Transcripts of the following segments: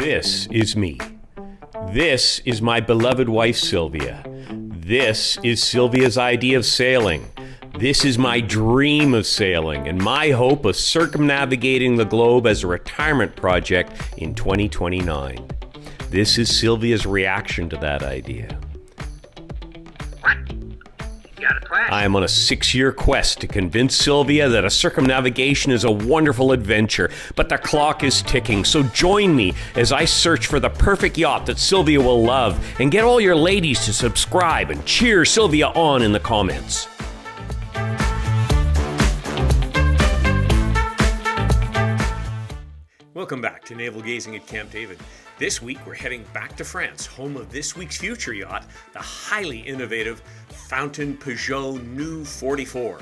This is me. This is my beloved wife, Sylvia. This is Sylvia's idea of sailing. This is my dream of sailing and my hope of circumnavigating the globe as a retirement project in 2029. This is Sylvia's reaction to that idea. I am on a 6-year quest to convince Sylvia that a circumnavigation is a wonderful adventure, but the clock is ticking, so join me as I search for the perfect yacht that Sylvia will love, and get all your ladies to subscribe and cheer Sylvia on in the comments. Welcome back to Naval Gazing at Camp David. This week we're heading back to France, home of this week's future yacht, the highly innovative Fountain Peugeot New 44.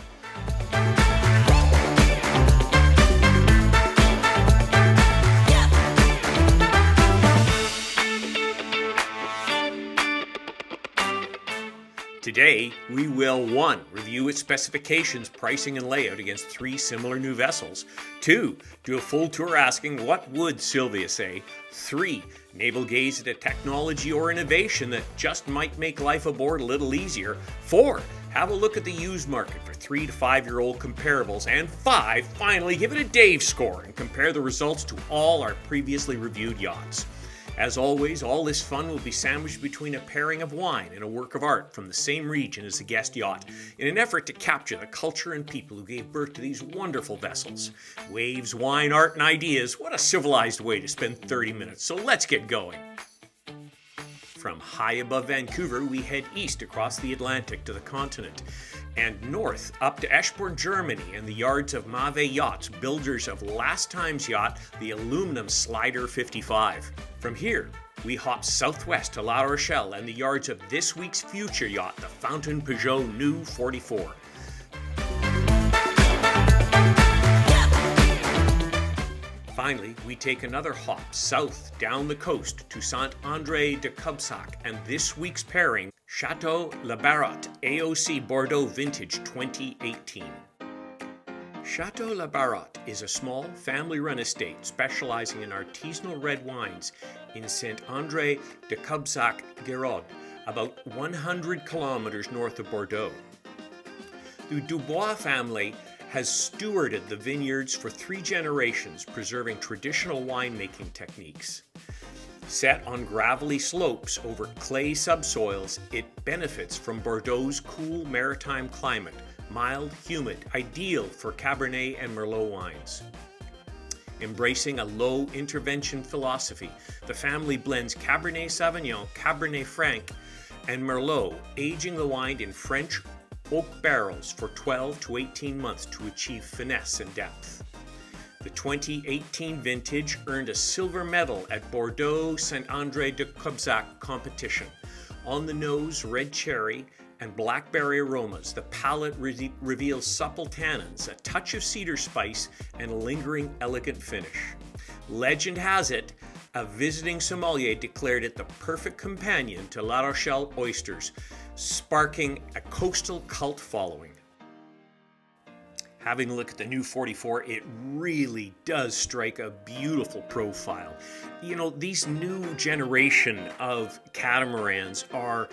Today, we will 1. Review its specifications, pricing, and layout against 3 similar new vessels. 2. Do a full tour asking what would Sylvia say. 3. Naval gaze at a technology or innovation that just might make life aboard a little easier. 4. Have a look at the used market for 3 to 5-year-old comparables. And 5. Finally, give it a Dave score and compare the results to all our previously reviewed yachts. As always, all this fun will be sandwiched between a pairing of wine and a work of art from the same region as the guest yacht, in an effort to capture the culture and people who gave birth to these wonderful vessels. Waves, wine, art, and ideas. What a civilized way to spend 30 minutes, so let's get going. From high above Vancouver, we head east across the Atlantic to the continent, and north up to Eschborn, Germany, and the yards of Mave Yachts, builders of last time's yacht, the aluminum Slider 55. From here, we hop southwest to La Rochelle and the yards of this week's future yacht, the Fountain Peugeot New 44. Finally, we take another hop south down the coast to Saint-André-de-Cubzac and this week's pairing, Chateau Le Barotte AOC Bordeaux Vintage 2018. Chateau Le Barotte is a small family-run estate specializing in artisanal red wines in Saint-André-de-Cubzac-Gironde, about 100 kilometers north of Bordeaux. The Dubois family has stewarded the vineyards for 3 generations, preserving traditional winemaking techniques. Set on gravelly slopes over clay subsoils, it benefits from Bordeaux's cool maritime climate, mild, humid, ideal for Cabernet and Merlot wines. Embracing a low intervention philosophy, the family blends Cabernet Sauvignon, Cabernet Franc, and Merlot, aging the wine in French oak barrels for 12 to 18 months to achieve finesse and depth. The 2018 vintage earned a silver medal at Bordeaux Saint-André-de-Cubzac competition. On the nose, red cherry and blackberry aromas. The palate reveals supple tannins, a touch of cedar spice, and a lingering, elegant finish. Legend has it, a visiting sommelier declared it the perfect companion to La Rochelle oysters, sparking a coastal cult following. Having a look at the new 44, it really does strike a beautiful profile. You know, these new generation of catamarans are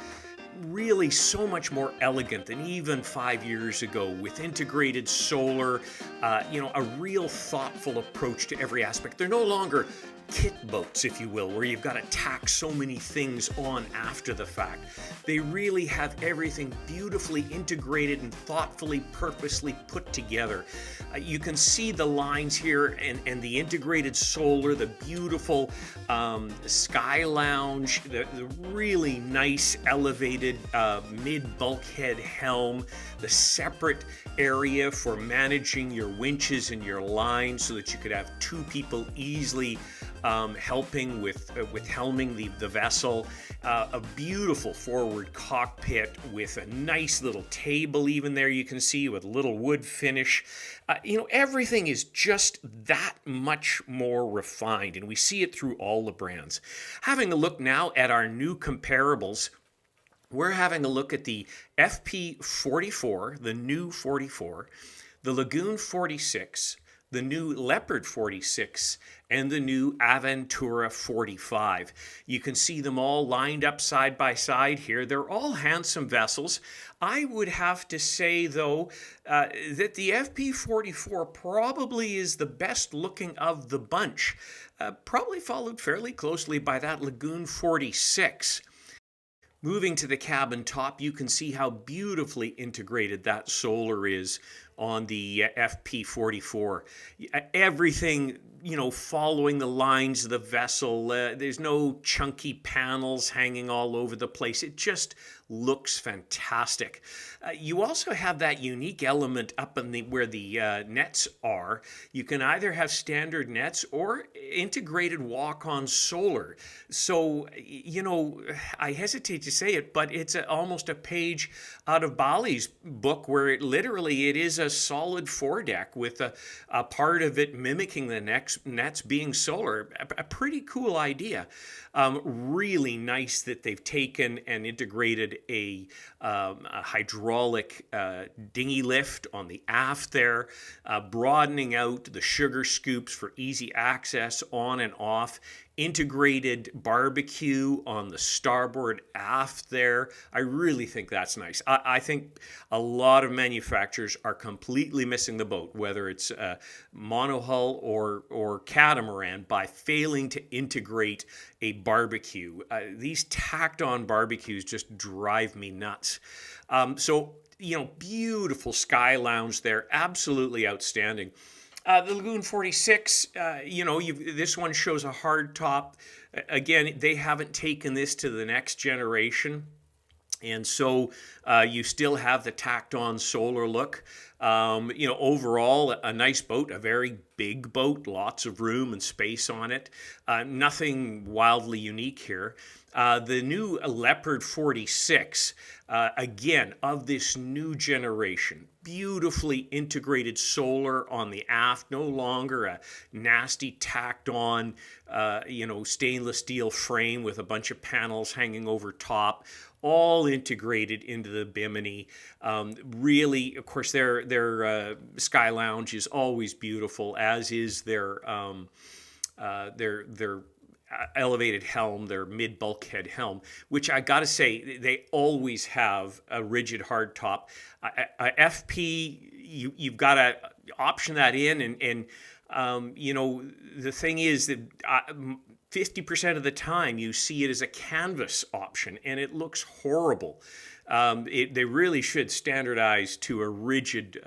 really so much more elegant than even 5 years ago, with integrated solar, a real thoughtful approach to every aspect. They're no longer kit boats, if you will, where you've got to tack so many things on after the fact. They really have everything beautifully integrated and thoughtfully, purposely put together. You can see the lines here and the integrated solar, the beautiful sky lounge, the really nice elevated mid-bulkhead helm, the separate area for managing your winches and your lines so that you could have 2 people easily helping with helming the vessel. A beautiful forward cockpit with a nice little table even there you can see with little wood finish. Everything is just that much more refined, and we see it through all the brands. Having a look now at our new comparables, we're having a look at the FP44, the new 44, the Lagoon 46, the new Leopard 46 and the new Aventura 45. You can see them all lined up side by side here. They're all handsome vessels. I would have to say, though, that the FP44 probably is the best looking of the bunch, probably followed fairly closely by that Lagoon 46. Moving to the cabin top, you can see how beautifully integrated that solar is on the FP44. Everything, following the lines of the vessel. There's no chunky panels hanging all over the place. It just looks fantastic. You also have that unique element up in where the nets are. You can either have standard nets or integrated walk-on solar. So, I hesitate to say it, but it's almost a page out of Bali's book where it is a solid foredeck with a part of it mimicking the nets being solar. A pretty cool idea. Really nice that they've taken and integrated a hydraulic dinghy lift on the aft there, broadening out the sugar scoops for easy access on and off, integrated barbecue on the starboard aft there. I really think that's nice. I think a lot of manufacturers are completely missing the boat, whether it's monohull or catamaran, by failing to integrate a barbecue. These tacked on barbecues just drive me nuts. Beautiful sky lounge there, absolutely outstanding. The Lagoon 46, this one shows a hard top. Again, they haven't taken this to the next generation. And so you still have the tacked on solar look. Overall, a nice boat, a very big boat, lots of room and space on it. Nothing wildly unique here. The new Leopard 46, again, of this new generation, beautifully integrated solar on the aft, no longer a nasty tacked on, stainless steel frame with a bunch of panels hanging over top, all integrated into the bimini. Really, of course, their Sky Lounge is always beautiful, as is their elevated helm, their mid bulkhead helm, which I gotta say, they always have a rigid hard top. FP, you've got to option that in, and the thing is that 50% of the time you see it as a canvas option, and it looks horrible. They really should standardize to a rigid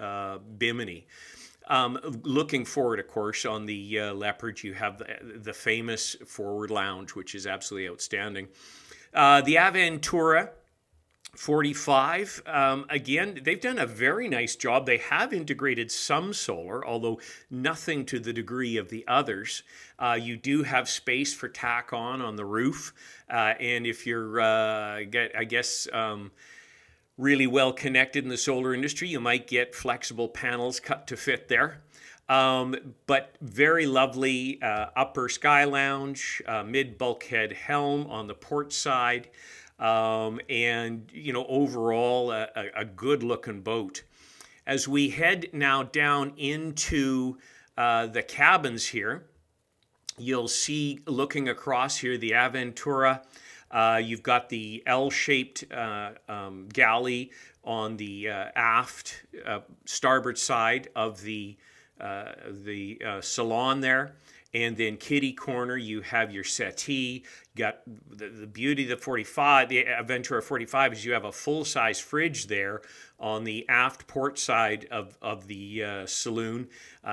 bimini. Looking forward, of course, on the Leopard, you have the famous forward lounge, which is absolutely outstanding. The Aventura 45, again, they've done a very nice job. They have integrated some solar, although nothing to the degree of the others. You do have space for tack on the roof, and if you're, really well connected in the solar industry, you might get flexible panels cut to fit there. But very lovely upper sky lounge, mid bulkhead helm on the port side, and overall a good looking boat. As we head now down into the cabins here, you'll see, looking across here, the Aventura. You've got the L-shaped galley on the aft starboard side of the salon there. And then kitty corner, you have your settee. You got the beauty of the 45, the Aventura 45, is you have a full-size fridge there on the aft port side of the saloon.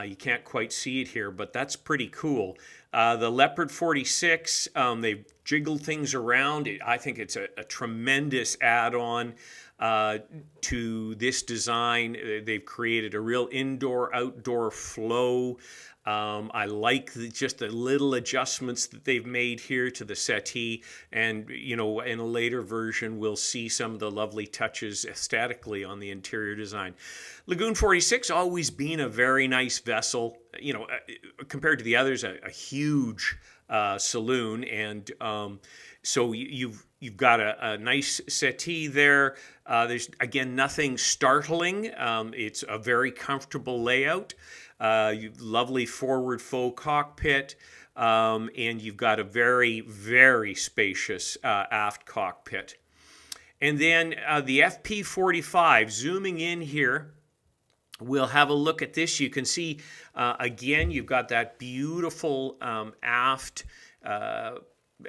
You can't quite see it here, but that's pretty cool. The Leopard 46, they've jiggled things around. I think it's a tremendous add-on to this design. They've created a real indoor-outdoor flow. I like just the little adjustments that they've made here to the settee, and in a later version we'll see some of the lovely touches aesthetically on the interior design. Lagoon 46 always been a very nice vessel, compared to the others, a huge saloon, and so you've got a nice settee there. There's, again, nothing startling. It's a very comfortable layout. Lovely forward faux cockpit. And you've got a very, very spacious aft cockpit. And then the FP45, zooming in here, we'll have a look at this. You can see, again, you've got that beautiful aft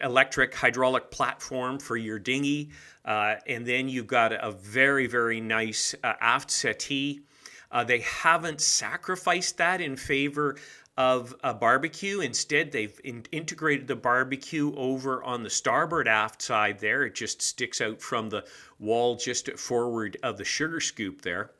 electric hydraulic platform for your dinghy. And then you've got a very, very nice aft settee. They haven't sacrificed that in favor of a barbecue. Instead, they've integrated the barbecue over on the starboard aft side there. It just sticks out from the wall just forward of the sugar scoop there.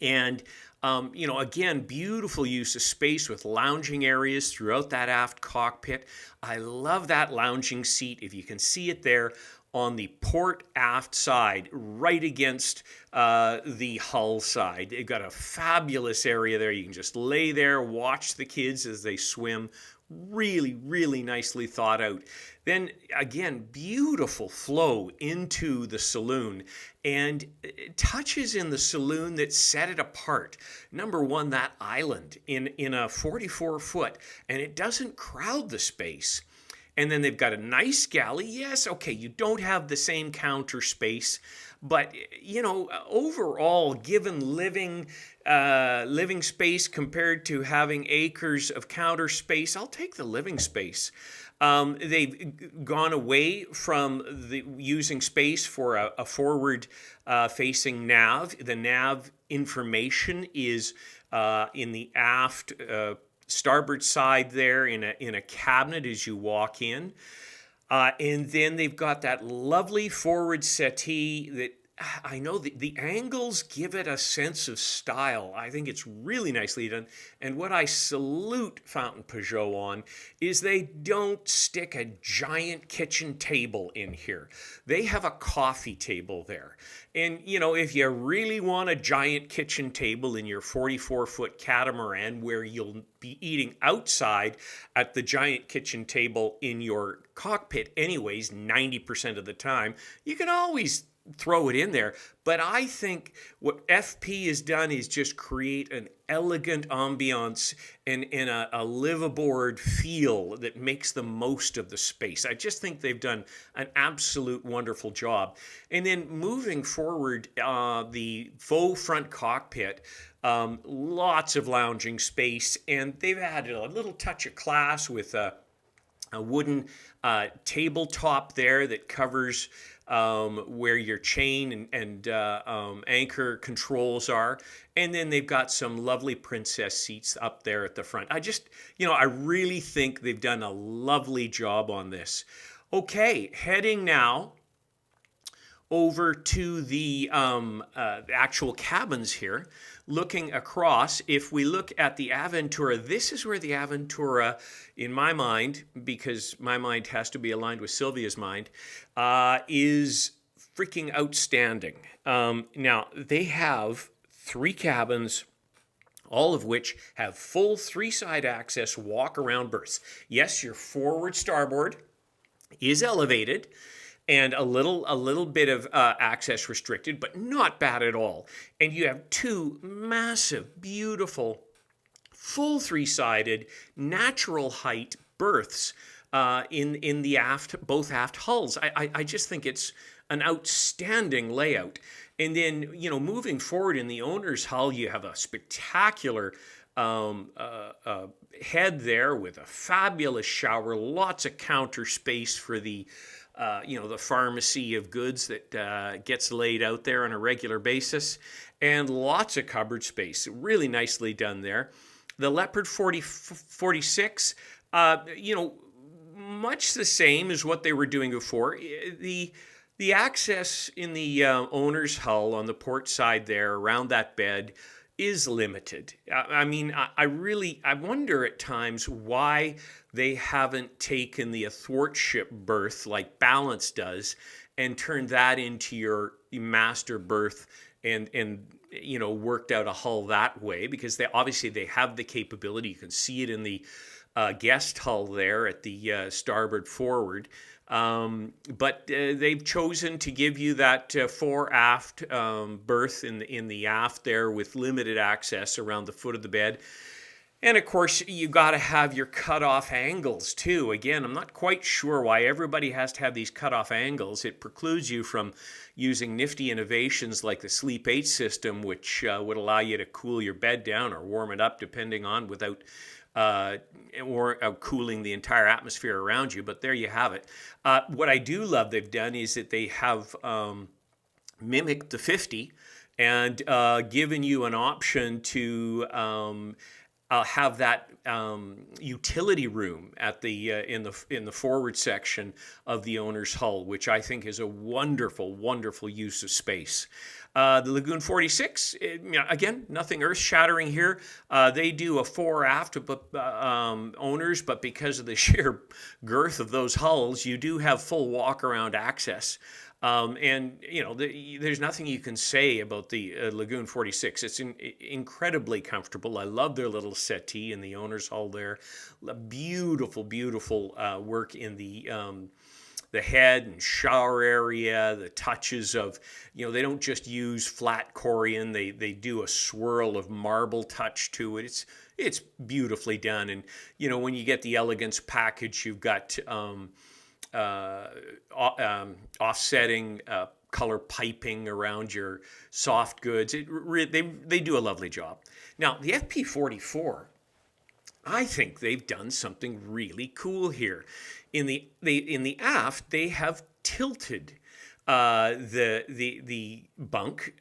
And, again, beautiful use of space with lounging areas throughout that aft cockpit. I love that lounging seat. If you can see it there on the port aft side, right against the hull side. They've got a fabulous area there. You can just lay there, watch the kids as they swim. Really, really nicely thought out. Then again, beautiful flow into the saloon and touches in the saloon that set it apart. Number one, that island in a 44-foot, and it doesn't crowd the space. And then they've got a nice galley. Yes, okay, you don't have the same counter space, but overall, given living space compared to having acres of counter space, I'll take the living space. They've gone away from using space for a forward facing nav. The nav information is in the aft starboard side there in a cabinet as you walk in. And then they've got that lovely forward settee that I know the angles give it a sense of style. I think it's really nicely done. And what I salute Fountain Peugeot on is they don't stick a giant kitchen table in here. They have a coffee table there. And, if you really want a giant kitchen table in your 44-foot catamaran where you'll be eating outside at the giant kitchen table in your cockpit anyways, 90% of the time, you can always throw it in there. But I think what FP has done is just create an elegant ambiance and a live-aboard feel that makes the most of the space. I just think they've done an absolute wonderful job. And then moving forward, the faux front cockpit, lots of lounging space, and they've added a little touch of class with a wooden tabletop there that covers where your chain and anchor controls are. And then they've got some lovely princess seats up there at the front. I really think they've done a lovely job on this. Okay, heading now over to the actual cabins here. Looking across, if we look at the Aventura, this is where the Aventura, in my mind, because my mind has to be aligned with Sylvia's mind, is freaking outstanding. Now, they have 3 cabins, all of which have full 3-side access walk-around berths. Yes, your forward starboard is elevated, and a little bit of access restricted, but not bad at all. And you have 2 massive, beautiful, full 3-sided, natural height berths in the both aft hulls. I just think it's an outstanding layout. And then, moving forward in the owner's hull, you have a spectacular head there with a fabulous shower, lots of counter space for the pharmacy of goods that gets laid out there on a regular basis, and lots of cupboard space. Really nicely done there. The Leopard 46, much the same as what they were doing before. The access in the owner's hull on the port side there around that bed is limited. I wonder at times why they haven't taken the athwartship berth like Balance does and turned that into your master berth and worked out a hull that way, because they have the capability. You can see it in the guest hull there at the starboard forward. But they've chosen to give you that fore aft berth in the aft there with limited access around the foot of the bed. And of course, you got to have your cutoff angles too. Again, I'm not quite sure why everybody has to have these cutoff angles. It precludes you from using nifty innovations like the Sleep 8 system, which would allow you to cool your bed down or warm it up depending on without cooling the entire atmosphere around you. But there you have it. What I do love they've done is that they have mimicked the 50 and given you an option to have that utility room at the in the forward section of the owner's hull, which I think is a wonderful, wonderful use of space. The Lagoon 46, again, nothing earth-shattering here. They do a fore-aft owners, but because of the sheer girth of those hulls, you do have full walk-around access. And there's nothing you can say about the Lagoon 46. It's incredibly comfortable. I love their little settee in the owner's hull there. Beautiful, beautiful work in the head and shower area. The touches of, they don't just use flat corian. They do a swirl of marble touch to it. It's beautifully done. And when you get the elegance package, you've got offsetting color piping around your soft goods. They do a lovely job. Now, the FP44, I think they've done something really cool here. In the aft, they have tilted the bunk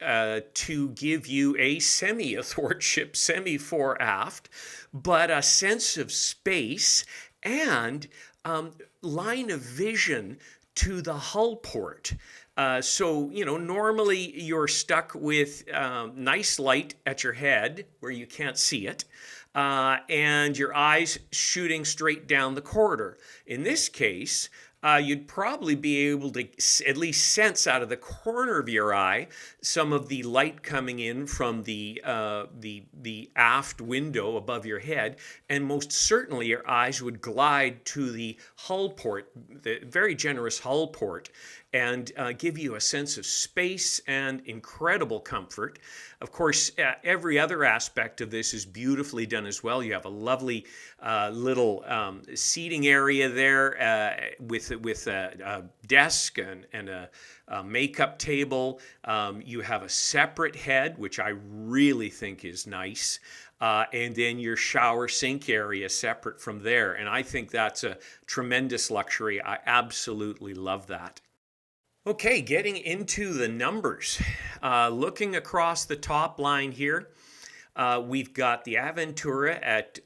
to give you a semi-athwartship, semi-fore aft, but a sense of space and line of vision to the hull port. So, normally you're stuck with nice light at your head where you can't see it, and your eyes shooting straight down the corridor. In this case, you'd probably be able to at least sense out of the corner of your eye some of the light coming in from the aft window above your head, and most certainly your eyes would glide to the hull port, the very generous hull port, and give you a sense of space and incredible comfort. Of course, every other aspect of this is beautifully done as well. You have a lovely little seating area there with a desk and a makeup table. You have a separate head, which I really think is nice. And then your shower sink area separate from there. And I think that's a tremendous luxury. I absolutely love that. Okay, getting into the numbers. Looking across the top line here, we've got the Aventura at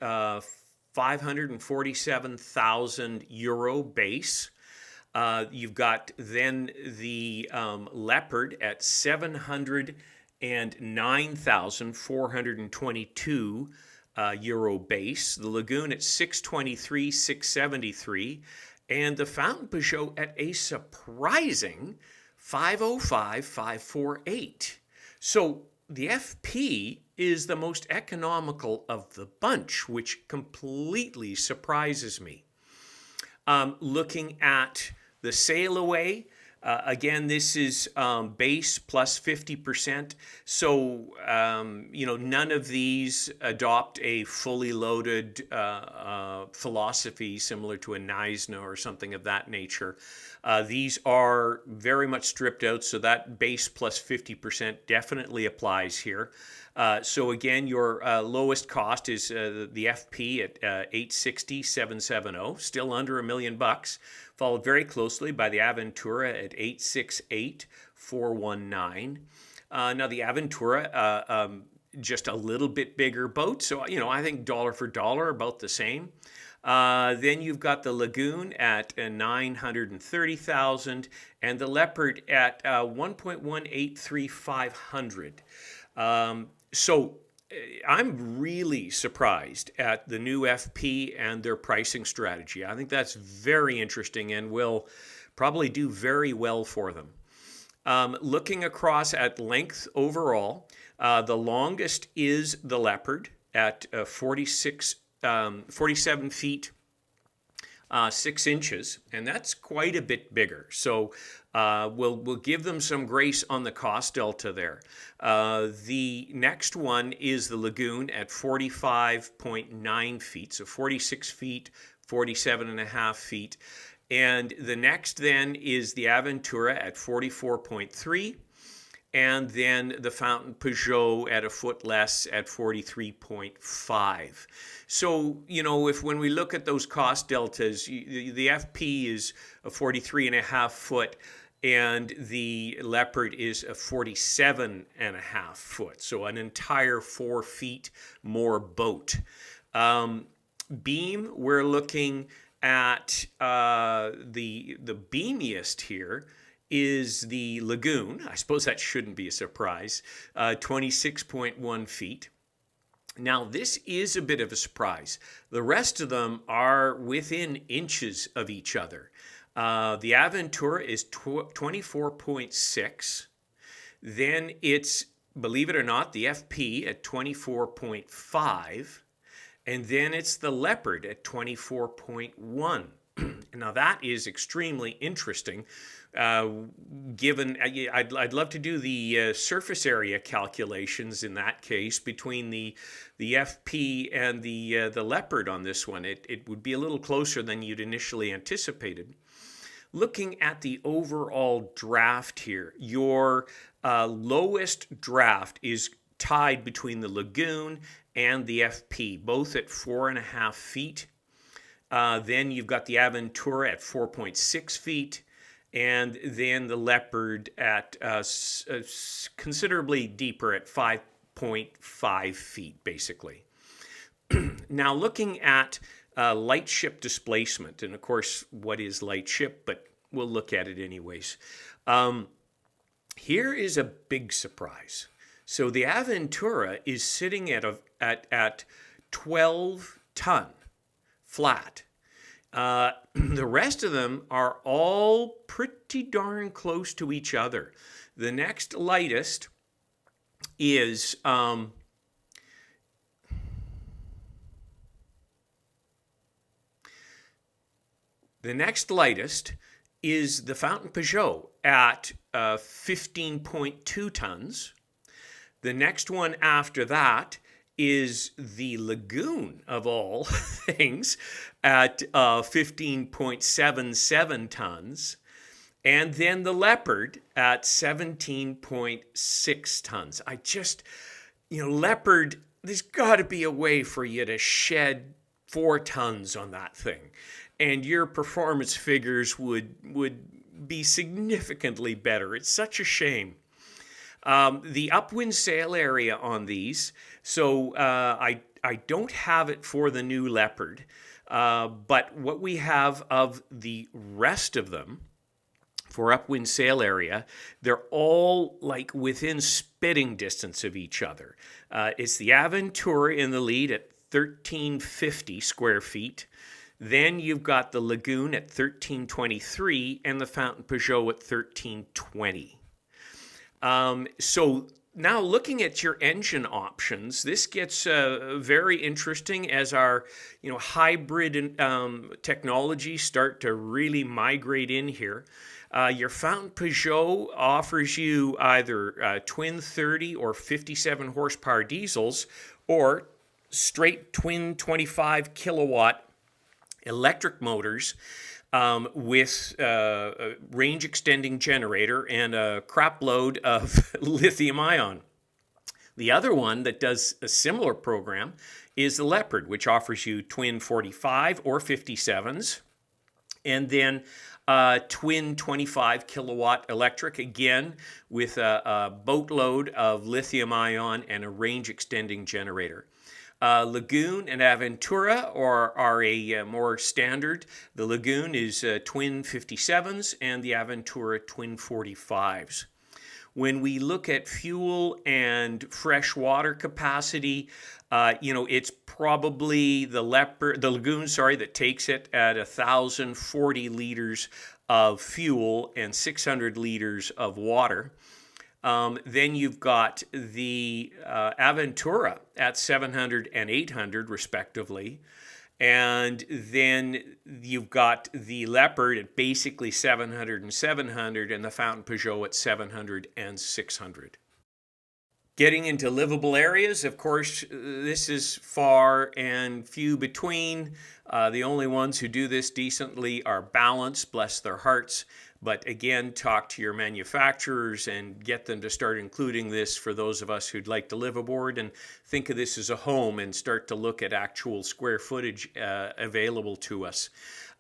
547,000 euro base. You've got then the Leopard at 709,422 euro base. The Lagoon at 623,673. And the Fountain Peugeot at a surprising 505,548. So the FP is the most economical of the bunch, which completely surprises me. Looking at the sail away, again, this is base plus 50%. So, none of these adopt a fully loaded philosophy similar to a Neisner or something of that nature. These are very much stripped out, so that base plus 50% definitely applies here. So again, your lowest cost is the FP at 860,770, still under $1 million, followed very closely by the Aventura at 868,419. Now the Aventura, just a little bit bigger boat, so I think dollar for dollar about the same. Then you've got the Lagoon at 930,000 and the Leopard at 1.183,500. So I'm really surprised at the new FP and their pricing strategy. I think that's very interesting and will probably do very well for them. Looking across at length overall, the longest is the Leopard at 47 feet 6 inches, and that's quite a bit bigger. So we'll give them some grace on the cost delta there. The next one is the Lagoon at 45.9 feet, so 46 feet, 47.5 feet. And the next then is the Aventura at 44.3, and then the Fountain Pajot at a foot less at 43.5. So, if when we look at those cost deltas, the FP is a 43.5 foot, and the Leopard is a 47.5 foot. So an entire 4 feet more boat. Beam, we're looking at the beamiest here is the Lagoon. I suppose that shouldn't be a surprise. 26.1 feet. Now, this is a bit of a surprise. The rest of them are within inches of each other. The Aventura is 24.6. Then it's, believe it or not, the FP at 24.5. And then it's the Leopard at 24.1. Now, that is extremely interesting. Given I'd love to do the surface area calculations in that case between the FP and the Leopard on this one. It would be a little closer than you'd initially anticipated. Looking at the overall draft here, your lowest draft is tied between the Lagoon and the FP, both at 4.5 feet. Then you've got the Aventura at 4.6 feet. And then the Leopard at considerably deeper at 5.5 feet, basically. Now, looking at light ship displacement, and of course, what is light ship, but we'll look at it anyways. Here is a big surprise. So the Aventura is sitting at 12 ton flat. The rest of them are all pretty darn close to each other. The next lightest is the Fountain Pajot at 15.2 tons. The next one after that is the Lagoon, of all things, at 15.77 tons. And then the Leopard at 17.6 tons. Leopard, there's got to be a way for you to shed 4 tons on that thing. And your performance figures would be significantly better. It's such a shame. The upwind sail area on these, so I don't have it for the new Leopard, but what we have of the rest of them for upwind sail area, they're all like within spitting distance of each other. It's the Aventura in the lead at 1350 square feet. Then you've got the Lagoon at 1323 and the Fountain Pajot at 1320. So now looking at your engine options, this gets very interesting as our hybrid technologies start to really migrate in here. Your Fountain Pajot offers you either twin 30 or 57 horsepower diesels or straight twin 25 kilowatt electric motors with a range extending generator and a crap load of lithium ion. The other one that does a similar program is the Leopard, which offers you twin 45 or 57s, and then twin 25 kilowatt electric, again with a boatload of lithium ion and a range extending generator. Lagoon and Aventura are a more standard. The Lagoon is twin 57s and the Aventura twin 45s. When we look at fuel and fresh water capacity, it's probably the Lagoon, that takes it at 1,040 liters of fuel and 600 liters of water. Then you've got the Aventura at 700 and 800 respectively. And then you've got the Leopard at basically 700 and 700, and the Fountain Peugeot at 700 and 600. Getting into livable areas, of course, this is far and few between. The only ones who do this decently are Balance, bless their hearts. But again, talk to your manufacturers and get them to start including this for those of us who'd like to live aboard and think of this as a home and start to look at actual square footage available to us.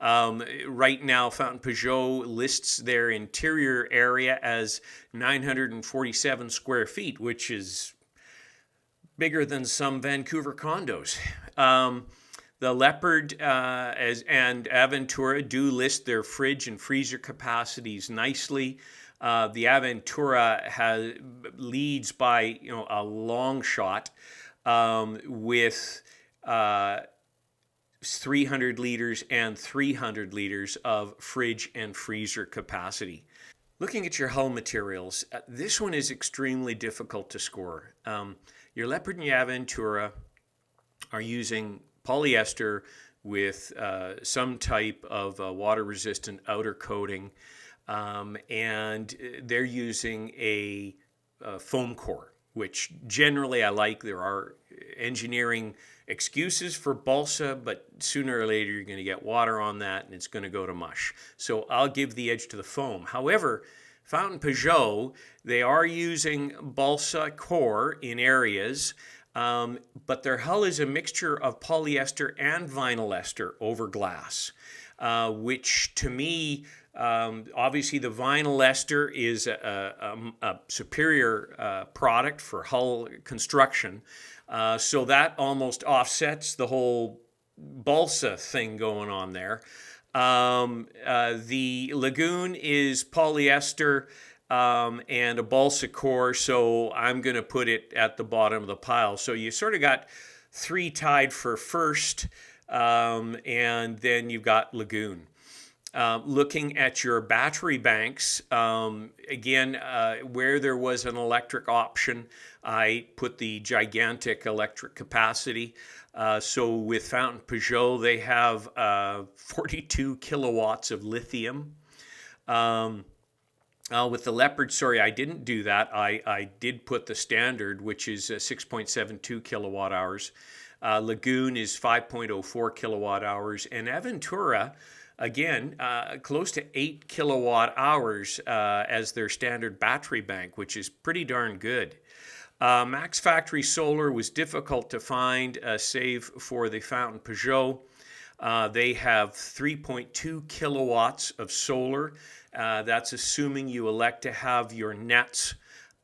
Right now, Fountain Peugeot lists their interior area as 947 square feet, which is bigger than some Vancouver condos. The Leopard and Aventura do list their fridge and freezer capacities nicely. The Aventura leads by a long shot with 300 liters and 300 liters of fridge and freezer capacity. Looking at your hull materials, this one is extremely difficult to score. Your Leopard and your Aventura are using polyester with some type of water-resistant outer coating, and they're using a foam core, which generally I like. There are engineering excuses for balsa, but sooner or later you're going to get water on that and it's going to go to mush. So I'll give the edge to the foam. However, Fountain Peugeot, they are using balsa core in areas, but their hull is a mixture of polyester and vinyl ester over glass, which to me, obviously the vinyl ester is a superior product for hull construction. So that almost offsets the whole balsa thing going on there. The Lagoon is polyester and a balsa core, so I'm going to put it at the bottom of the pile. So you sort of got three tied for first, and then you've got Lagoon. Looking at your battery banks, again, where there was an electric option, I put the gigantic electric capacity. So with Fountain Peugeot, they have 42 kilowatts of lithium. With the Leopard, sorry, I didn't do that. I did put the standard, which is 6.72 kilowatt hours. Lagoon is 5.04 kilowatt hours. And Aventura, again, close to 8 kilowatt hours as their standard battery bank, which is pretty darn good. Max Factory Solar was difficult to find, save for the Fountain Peugeot. They have 3.2 kilowatts of solar. That's assuming you elect to have your nets,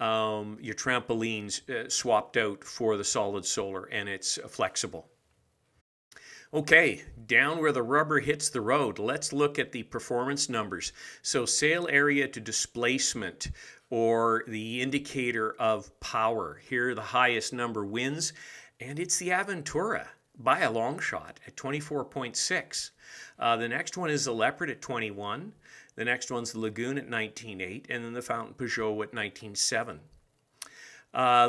your trampolines swapped out for the solid solar, and it's flexible. Okay, down where the rubber hits the road, let's look at the performance numbers. So sail area to displacement, or the indicator of power. Here the highest number wins, and it's the Aventura by a long shot at 24.6. The next one is the Leopard at 21. The next one's the Lagoon at 19.8, and then the Fountain Peugeot at 19.7.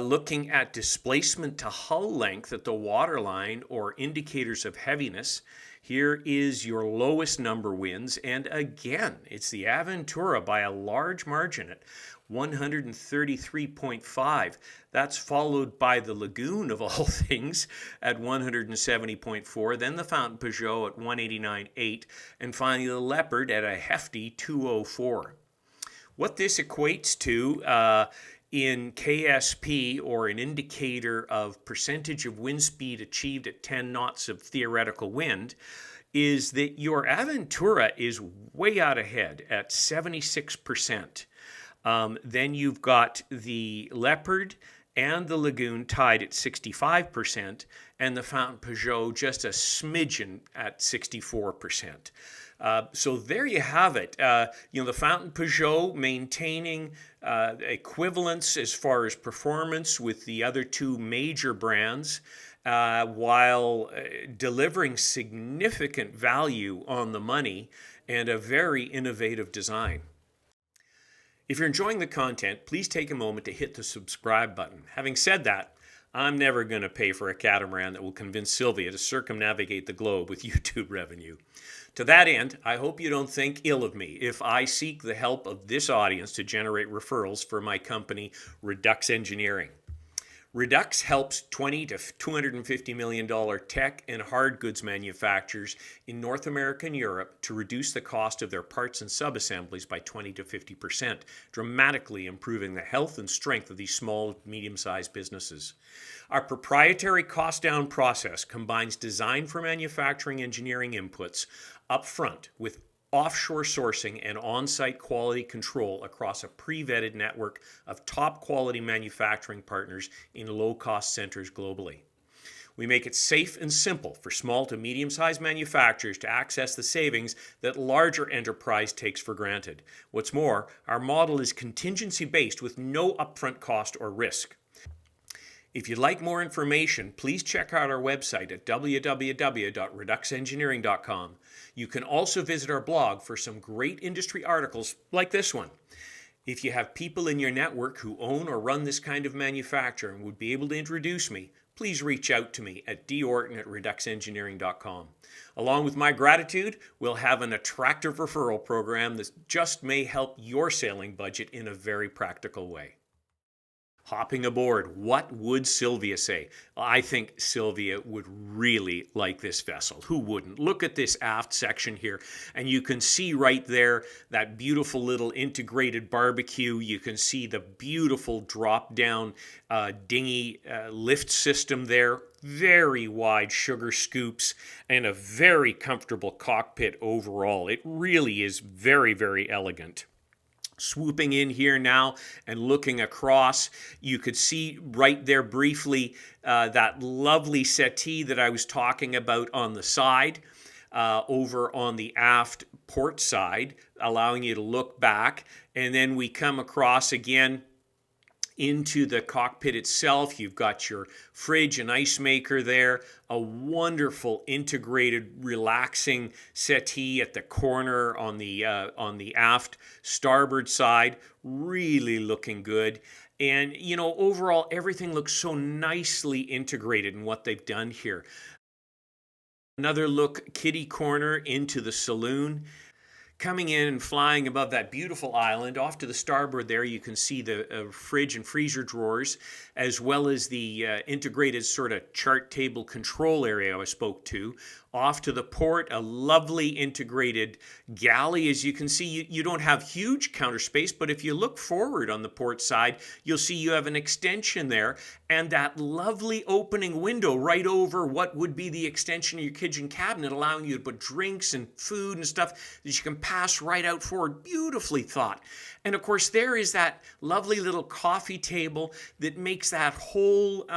Looking at displacement to hull length at the waterline, or indicators of heaviness, here is your lowest number wins, and again, it's the Aventura by a large margin at 133.5. That's followed by the Lagoon, of all things, at 170.4, then the Fountain Peugeot at 189.8, and finally the Leopard at a hefty 204. What this equates to in KSP, or an indicator of percentage of wind speed achieved at 10 knots of theoretical wind, is that your Aventura is way out ahead at 76%. Then you've got the Leopard and the Lagoon tied at 65%, and the Fountain Peugeot just a smidgen at 64%. So there you have it. The Fountain Peugeot maintaining equivalence as far as performance with the other two major brands, while delivering significant value on the money and a very innovative design. If you're enjoying the content, please take a moment to hit the subscribe button. Having said that, I'm never going to pay for a catamaran that will convince Sylvia to circumnavigate the globe with YouTube revenue. To that end, I hope you don't think ill of me if I seek the help of this audience to generate referrals for my company, REDUxEngineering. Redux helps $20 to $250 million tech and hard goods manufacturers in North America and Europe to reduce the cost of their parts and subassemblies by 20 to 50%, dramatically improving the health and strength of these small, medium-sized businesses. Our proprietary cost-down process combines design for manufacturing engineering inputs upfront with offshore sourcing and on-site quality control across a pre-vetted network of top-quality manufacturing partners in low-cost centers globally. We make it safe and simple for small to medium-sized manufacturers to access the savings that larger enterprise takes for granted. What's more, our model is contingency-based with no upfront cost or risk. If you'd like more information, please check out our website at www.reduxengineering.com. You can also visit our blog for some great industry articles like this one. If you have people in your network who own or run this kind of manufacture and would be able to introduce me, please reach out to me at dorton@reduxengineering.com. Along with my gratitude, we'll have an attractive referral program that just may help your sailing budget in a very practical way. Hopping aboard, what would Sylvia say? I think Sylvia would really like this vessel. Who wouldn't? Look at this aft section here, and you can see right there that beautiful little integrated barbecue. You can see the beautiful drop-down dinghy lift system there. Very wide sugar scoops and a very comfortable cockpit overall. It really is very, very elegant. Swooping in here now and looking across, you could see right there briefly that lovely settee that I was talking about on the side, over on the aft port side, allowing you to look back. And then we come across again into the cockpit itself. You've got your fridge and ice maker there, a wonderful integrated relaxing settee at the corner on the aft starboard side, really looking good. And you know, overall everything looks so nicely integrated in what they've done here. Another look kitty corner into the saloon. Coming in and flying above that beautiful island, off to the starboard there, you can see the fridge and freezer drawers, as well as the integrated sort of chart table control area I spoke to. Off to the port, a lovely integrated galley. As you can see, you don't have huge counter space, but if you look forward on the port side, you'll see you have an extension there, and that lovely opening window right over what would be the extension of your kitchen cabinet, allowing you to put drinks and food and stuff that you can pass right out forward. Beautifully thought. And of course, there is that lovely little coffee table that makes that whole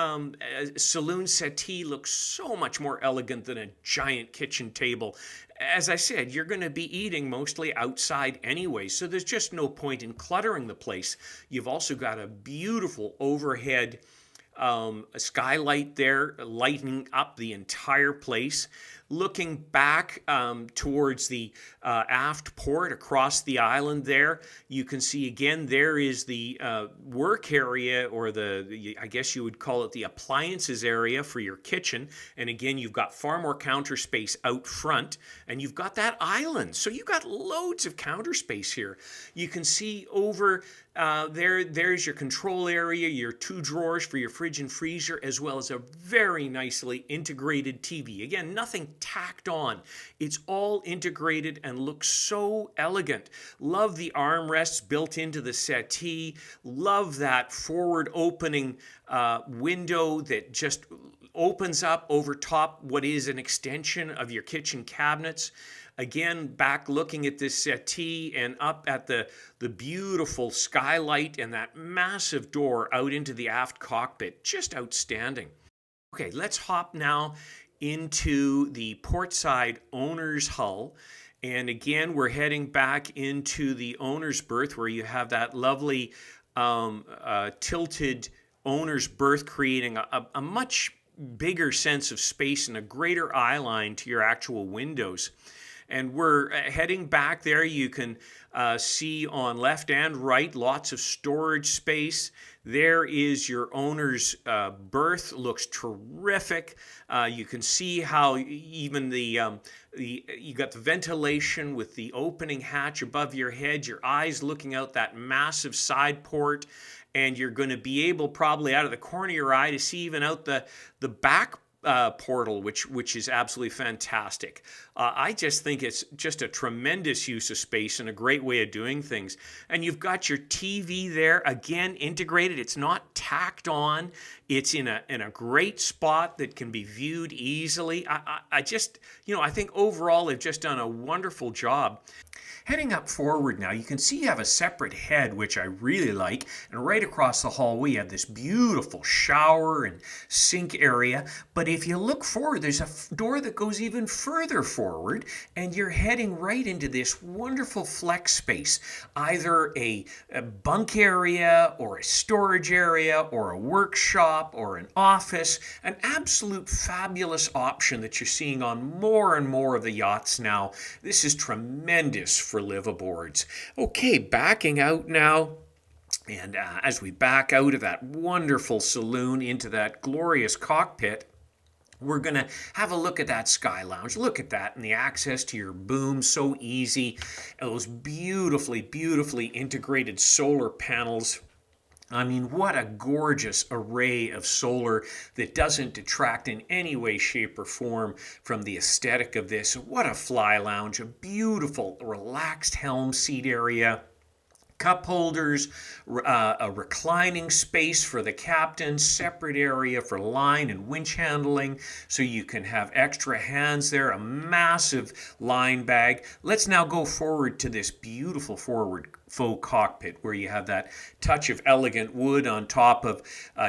saloon settee look so much more elegant than a giant kitchen table. As I said, you're going to be eating mostly outside anyway, so there's just no point in cluttering the place. You've also got a beautiful overhead skylight there, lighting up the entire place. Looking back towards the aft port across the island there, you can see again there is the work area, or the I guess you would call it the appliances area for your kitchen. And again, you've got far more counter space out front, and you've got that island. So you've got loads of counter space here. You can see over there's your control area, your two drawers for your fridge and freezer, as well as a very nicely integrated TV. Again, nothing tacked on. It's all integrated and looks so elegant. Love the armrests built into the settee. Love that forward opening window that just opens up over top what is an extension of your kitchen cabinets. Again, back looking at this settee and up at the beautiful skylight and that massive door out into the aft cockpit. Just outstanding. Okay, let's hop now into the portside owner's hull. And again, we're heading back into the owner's berth, where you have that lovely tilted owner's berth, creating a much bigger sense of space and a greater eye line to your actual windows. And we're heading back there. You can see on left and right lots of storage space. There is your owner's berth. Looks terrific. You can see how even you got the ventilation with the opening hatch above your head, your eyes looking out that massive side port, and you're going to be able probably out of the corner of your eye to see even out the back portal, which is absolutely fantastic. I just think it's just a tremendous use of space and a great way of doing things. And you've got your TV there, again, integrated. It's not tacked on. It's in a great spot that can be viewed easily. I just, I think overall they've just done a wonderful job. Heading up forward now, you can see you have a separate head, which I really like, and right across the hallway you have this beautiful shower and sink area. But if you look forward, there's a door that goes even further forward, and you're heading right into this wonderful flex space, either a bunk area or a storage area or a workshop or an office. An absolute fabulous option that you're seeing on more and more of the yachts now. This is tremendous for liveaboards. Okay, backing out now. And as we back out of that wonderful saloon into that glorious cockpit, we're going to have a look at that sky lounge. Look at that, and the access to your boom, so easy. And those beautifully, beautifully integrated solar panels. I mean, what a gorgeous array of solar that doesn't detract in any way, shape, or form from the aesthetic of this. What a fly lounge, a beautiful, relaxed helm seat area. Cup holders, a reclining space for the captain, separate area for line and winch handling, so you can have extra hands there, a massive line bag. Let's now go forward to this beautiful forward faux cockpit where you have that touch of elegant wood on top of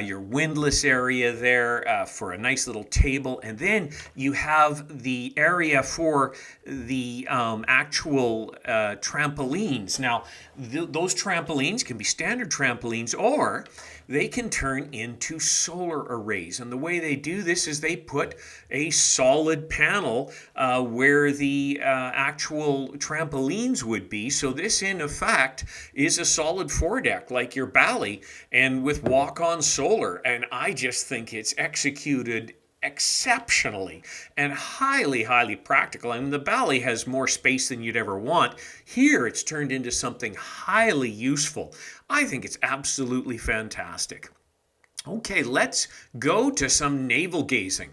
your windlass area there for a nice little table. And then you have the area for the actual trampolines. Now, those trampolines can be standard trampolines, or they can turn into solar arrays. And the way they do this is they put a solid panel where the actual trampolines would be. So this, in effect, is a solid foredeck like your Galley, and with walk-on solar. And I just think it's executed exceptionally and highly, highly practical. I mean, the Galley has more space than you'd ever want. Here, it's turned into something highly useful. I think it's absolutely fantastic. Okay, let's go to some naval gazing.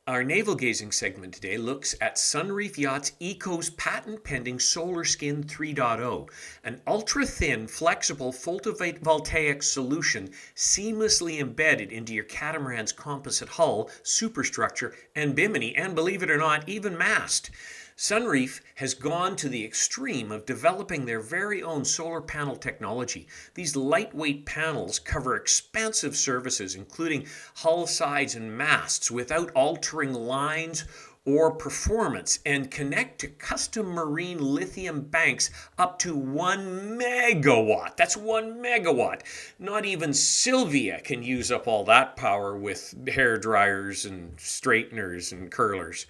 Our naval gazing segment today looks at Sunreef Yachts Eco's patent-pending Solar Skin 3.0, an ultra-thin, flexible photovoltaic solution seamlessly embedded into your catamaran's composite hull, superstructure, and bimini, and believe it or not, even mast. Sunreef has gone to the extreme of developing their very own solar panel technology. These lightweight panels cover expansive surfaces, including hull sides and masts, without altering lines or performance, and connect to custom marine lithium banks up to 1 megawatt. That's 1 megawatt. Not even Sylvia can use up all that power with hair dryers and straighteners and curlers.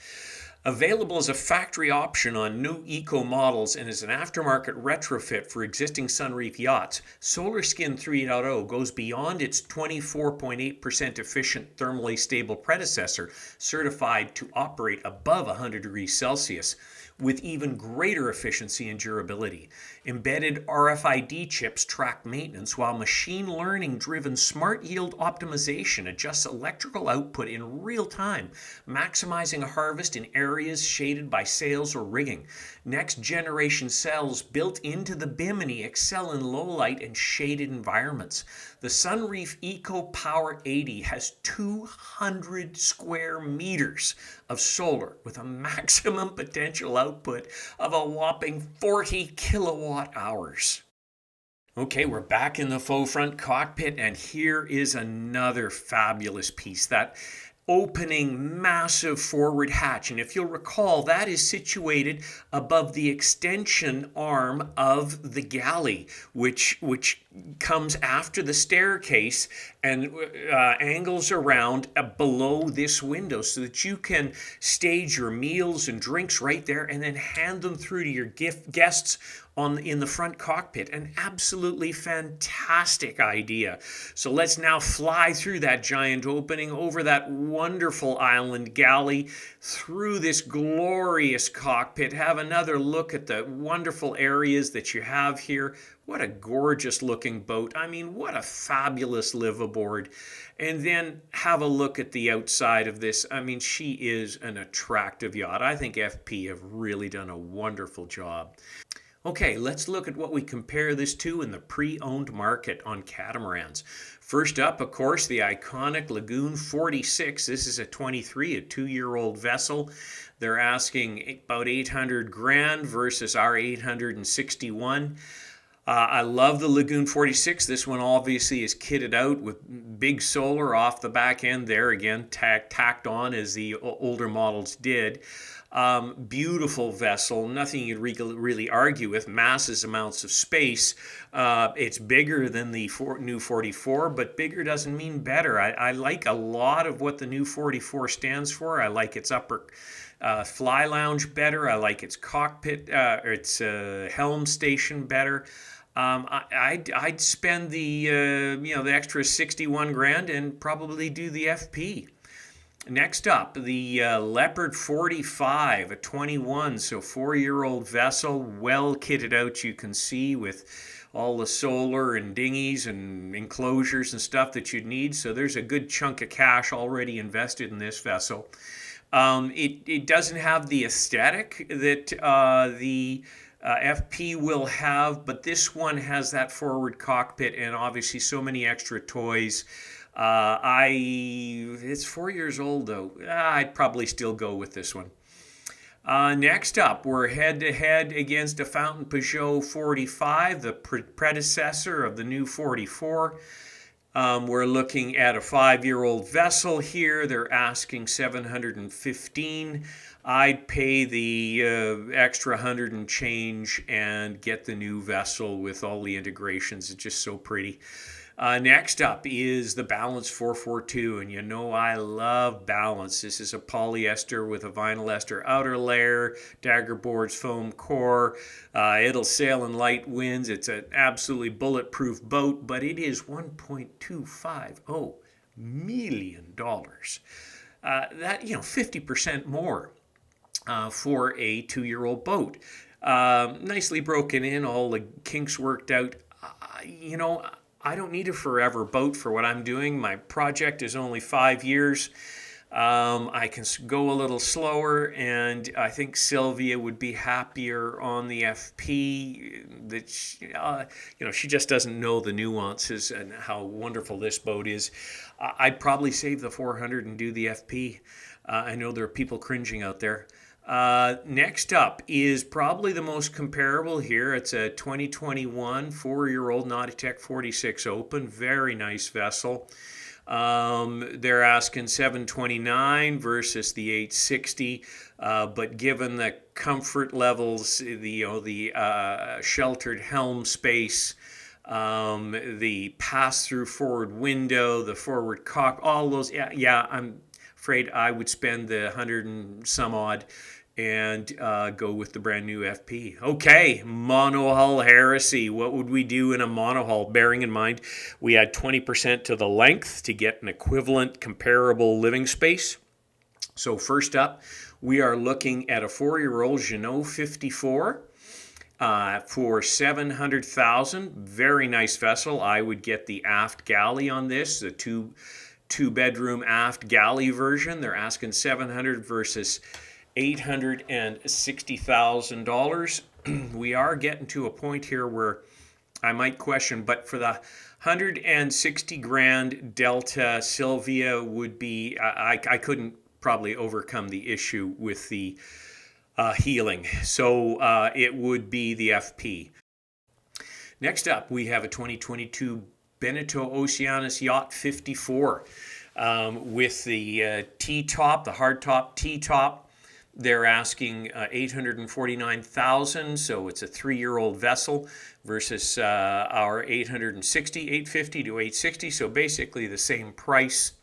Available as a factory option on new Eco models and as an aftermarket retrofit for existing Sunreef yachts, Solar Skin 3.0 goes beyond its 24.8% efficient thermally stable predecessor, certified to operate above 100 degrees Celsius, with even greater efficiency and durability. Embedded RFID chips track maintenance, while machine learning-driven smart yield optimization adjusts electrical output in real time, maximizing harvest in areas shaded by sails or rigging. Next-generation cells built into the bimini excel in low light and shaded environments. The Sunreef Eco Power 80 has 200 square meters of solar with a maximum potential output of a whopping 40 kilowatt hours. Okay, we're back in the faux front cockpit, and here is another fabulous piece. That opening massive forward hatch, and if you'll recall, that is situated above the extension arm of the Galley, which comes after the staircase and angles around below this window so that you can stage your meals and drinks right there and then hand them through to your guests in the front cockpit. An absolutely fantastic idea. So let's now fly through that giant opening, over that wonderful island galley, through this glorious cockpit, have another look at the wonderful areas that you have here. What a gorgeous looking boat. I mean, what a fabulous live aboard. And then have a look at the outside of this. I mean, she is an attractive yacht. I think FP have really done a wonderful job. Okay, let's look at what we compare this to in the pre-owned market on catamarans. First up, of course, the iconic Lagoon 46. This is a 23, a 2-year-old vessel. They're asking about 800 grand versus our 861. I love the Lagoon 46. This one obviously is kitted out with big solar off the back end there, again tacked on as the older models did. Beautiful vessel, nothing you'd really argue with, massive amounts of space. It's bigger than the new 44, but bigger doesn't mean better. I like a lot of what the new 44 stands for. I like its upper fly lounge better. I like its cockpit, its helm station better. I'd spend the the extra 61 grand and probably do the FP. Next up, the Leopard 45, a 21, so 4-year-old vessel, well kitted out, you can see, with all the solar and dinghies and enclosures and stuff that you'd need. So there's a good chunk of cash already invested in this vessel. It doesn't have the aesthetic that the FP will have, but this one has that forward cockpit and obviously so many extra toys. It's 4 years old though. I'd probably still go with this one. Next up, we're head-to-head against a Fountain Peugeot 45, the predecessor of the new 44. We're looking at a 5-year-old vessel here. They're asking 715. I'd pay the extra 100 and change and get the new vessel with all the integrations. It's just so pretty. Next up is the Balance 442, and you know I love Balance. This is a polyester with a vinyl ester outer layer, dagger boards, foam core. It'll sail in light winds. It's an absolutely bulletproof boat, but it is $1.250 million. That 50% more for a 2-year-old boat. Nicely broken in, all the kinks worked out. I don't need a forever boat for what I'm doing. My project is only 5 years. I can go a little slower, and I think Sylvia would be happier on the FP. That she just doesn't know the nuances and how wonderful this boat is. I'd probably save the 400 and do the FP. I know there are people cringing out there. Next up is probably the most comparable here. It's a 2021 4-year-old Nautica 46 Open. Very nice vessel. They're asking 729 versus the 860, but given the comfort levels, the sheltered helm space, the pass-through forward window, the forward cock, all those, I'm afraid I would spend the 100 and some odd and go with the brand new FP. Okay, monohull heresy. What would we do in a monohull? Bearing in mind, we add 20% to the length to get an equivalent comparable living space. So first up, we are looking at a 4-year-old Jeanneau 54 for $700,000. Very nice vessel. I would get the aft galley on this, the two-bedroom aft galley version. They're asking $700 versus $860,000. We are getting to a point here where I might question, but for the 160 grand Delta, Sylvia would be, I couldn't probably overcome the issue with the healing. So it would be the FP. Next up, we have a 2022 Beneteau Oceanus Yacht 54 with the T-top, the hardtop T-top. They're asking 849,000, so it's a 3-year-old vessel versus our 850 to 860, so basically the same price.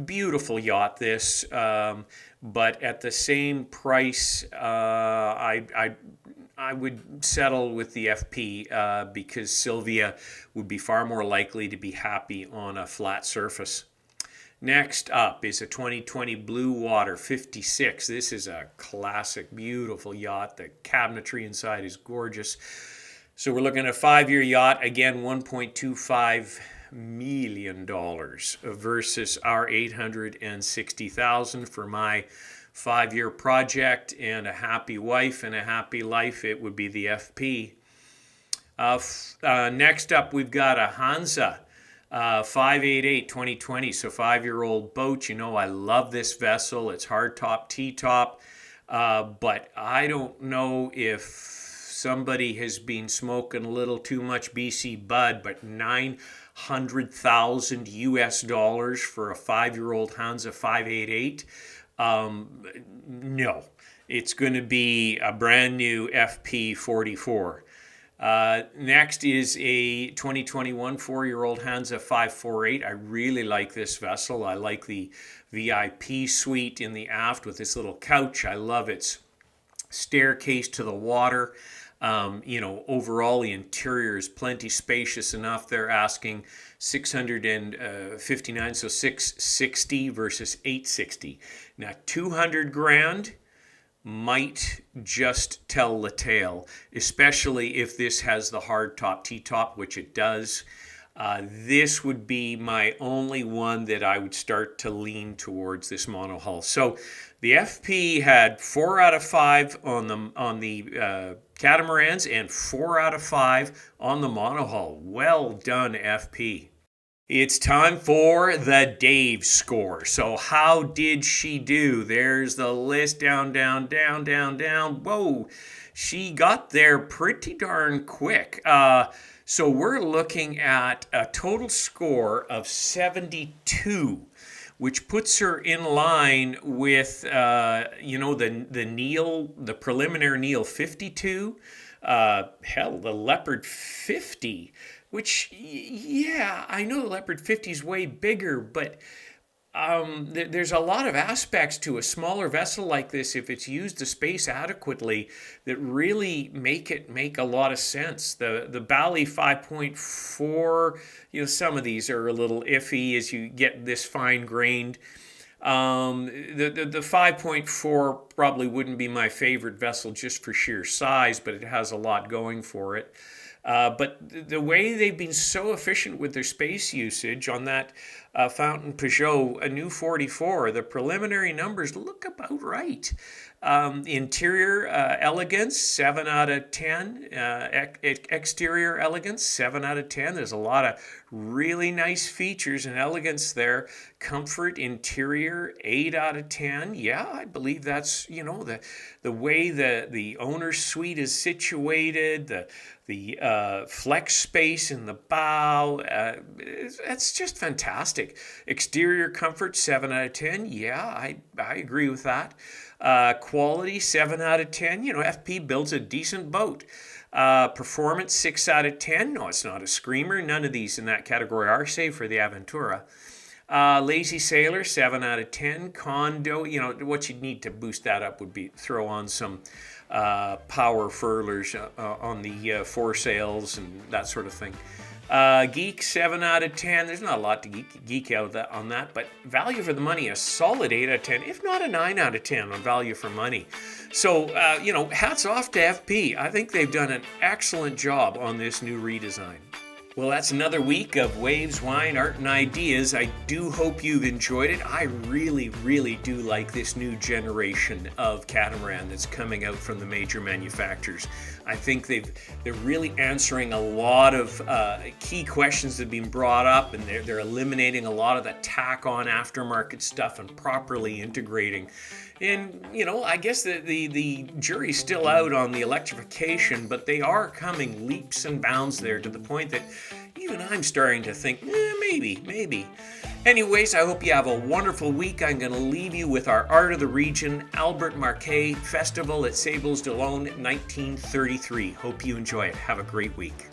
Beautiful yacht, this, but at the same price, I would settle with the FP because Sylvia would be far more likely to be happy on a flat surface. Next up is a 2020 Blue Water 56. This is a classic, beautiful yacht. The cabinetry inside is gorgeous. So we're looking at a 5-year yacht, again, $1.25 million versus our $860,000 for my 5-year project and a happy wife and a happy life. It would be the FP. Next up, we've got a Hansa 588 2020, so 5-year-old boat. You know, I love this vessel. It's hardtop, T-top, but I don't know if somebody has been smoking a little too much BC Bud, but $900,000 US for a 5-year-old Hansa 588. No, it's going to be a brand new FP 44. Next is a 2021 4-year-old Hansa 548. I really like this vessel. I like the VIP suite in the aft with this little couch. I love its staircase to the water. Overall the interior is plenty spacious enough. They're asking 659, so 660 versus 860. Now 200 grand might just tell the tale, especially if this has the hard top T-top, which it does. This would be my only one that I would start to lean towards this monohull. So the FP had 4 out of 5 on the catamarans and 4 out of 5 on the monohull. Well done, FP. It's time for the Dave score. So how did she do? There's the list, down, down, down, down, down. Whoa, she got there pretty darn quick. So we're looking at a total score of 72, which puts her in line with, the Neil, the preliminary Neil 52, the Leopard 50, which, yeah, I know the Leopard 50 is way bigger, but there's a lot of aspects to a smaller vessel like this, if it's used the space adequately, that really make it make a lot of sense. The Galley 5.4, some of these are a little iffy as you get this fine-grained. The 5.4 probably wouldn't be my favorite vessel just for sheer size, but it has a lot going for it. But the way they've been so efficient with their space usage on that Fountain Peugeot, a new 44, the preliminary numbers look about right. Interior elegance, 7 out of 10. Exterior elegance, 7 out of 10. There's a lot of really nice features and elegance there. Comfort, interior, 8 out of 10. Yeah, I believe that's, the way the owner's suite is situated, the flex space in the bow, that's just fantastic. Exterior comfort, 7 out of 10. Yeah, I agree with that. Quality, 7 out of 10. FP builds a decent boat. Performance, 6 out of 10. No, it's not a screamer. None of these in that category are, save for the Aventura. Lazy Sailor, 7 out of 10. Condo, what you'd need to boost that up would be throw on some power furlers on the foresails and that sort of thing. Geek, 7 out of 10. There's not a lot to geek out on that, but value for the money, a solid 8 out of 10, if not a 9 out of 10 on value for money. So, hats off to FP. I think they've done an excellent job on this new redesign. Well, that's another week of Waves, Wine, Art, and Ideas. I do hope you've enjoyed it. I really, really do like this new generation of catamaran that's coming out from the major manufacturers. I think they're really answering a lot of key questions that have been brought up, and they're eliminating a lot of the tack-on aftermarket stuff and properly integrating. And, I guess the jury's still out on the electrification, but they are coming leaps and bounds there to the point that even I'm starting to think, maybe. Anyways, I hope you have a wonderful week. I'm going to leave you with our Art of the Region, Albert Marquet Festival at Sables d'Olonne, 1933. Hope you enjoy it. Have a great week.